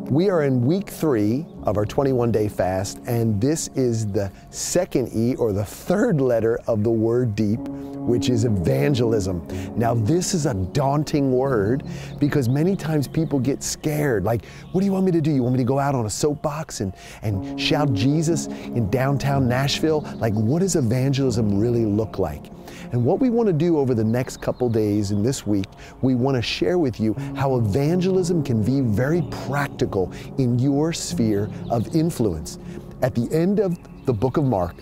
We are in week 3 of our 21-day fast, and this is the second E, or the third letter of the word deep, which is evangelism. Now, this is a daunting word because many times people get scared. Like, what do you want me to do? You want me to go out on a soapbox and shout Jesus in downtown Nashville? Like, what does evangelism really look like? And what we want to do over the next couple days in this week, we want to share with you how evangelism can be very practical in your sphere of influence. At the end of the book of Mark,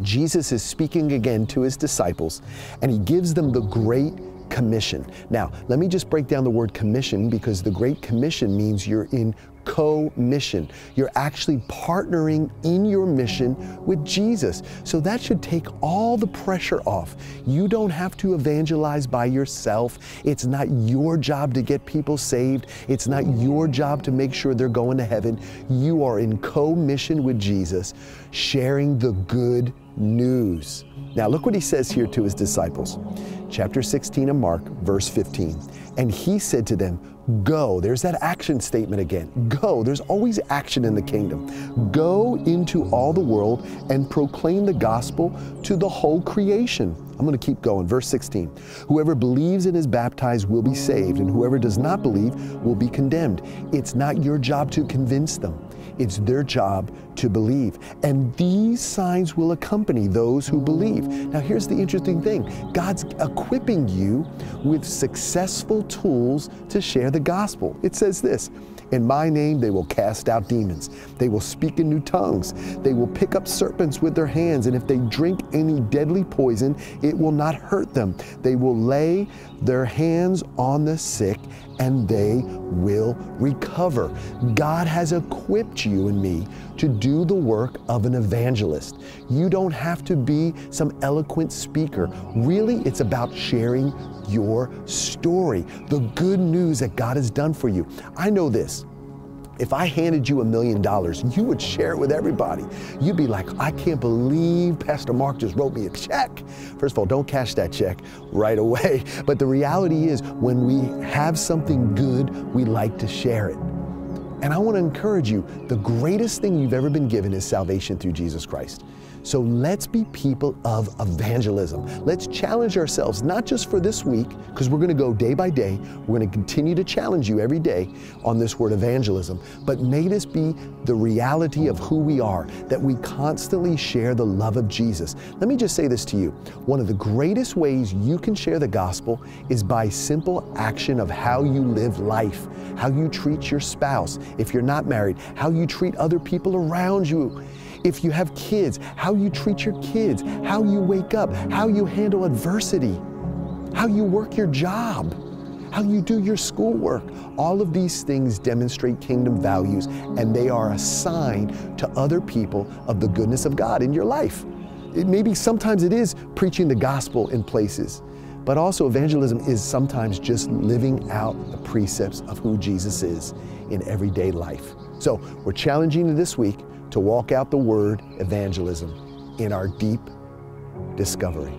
Jesus is speaking again to his disciples, and he gives them the Great Commission. Now, let me just break down the word commission, because the Great Commission means you're in co-mission. You're actually partnering in your mission with Jesus. So that should take all the pressure off. You don't have to evangelize by yourself. It's not your job to get people saved. It's not your job to make sure they're going to heaven. You are in co-mission with Jesus, sharing the good news. Now look what he says here to his disciples. Chapter 16 of Mark, verse 15. And he said to them, go. There's that action statement again. Go. There's always action in the kingdom. Go into all the world and proclaim the gospel to the whole creation. I'm going to keep going. Verse 16. Whoever believes and is baptized will be saved, and whoever does not believe will be condemned. It's not your job to convince them. It's their job to believe. And these signs will accompany those who believe. Now, here's the interesting thing. God's equipping you with successful tools to share the gospel. It says this, in my name they will cast out demons. They will speak in new tongues. They will pick up serpents with their hands. And if they drink any deadly poison, it will not hurt them. They will lay their hands on the sick and they will recover. God has equipped you and me to do the work of an evangelist. You don't have to be some eloquent speaker. Really, it's about sharing your story, the good news that God has done for you. I know this. If I handed you $1 million, you would share it with everybody. You'd be like, I can't believe Pastor Mark just wrote me a check. First of all, don't cash that check right away. But the reality is, when we have something good, we like to share it. And I want to encourage you, the greatest thing you've ever been given is salvation through Jesus Christ. So let's be people of evangelism. Let's challenge ourselves, not just for this week, because we're going to go day by day. We're going to continue to challenge you every day on this word evangelism. But may this be the reality of who we are, that we constantly share the love of Jesus. Let me just say this to you. One of the greatest ways you can share the gospel is by simple action of how you live life, how you treat your spouse. If you're not married, how you treat other people around you. If you have kids, how you treat your kids, how you wake up, how you handle adversity, how you work your job, how you do your schoolwork. All of these things demonstrate kingdom values, and they are a sign to other people of the goodness of God in your life. Maybe sometimes it is preaching the gospel in places, but also evangelism is sometimes just living out the precepts of who Jesus is in everyday life. So we're challenging you this week to walk out the word evangelism in our deep discovery.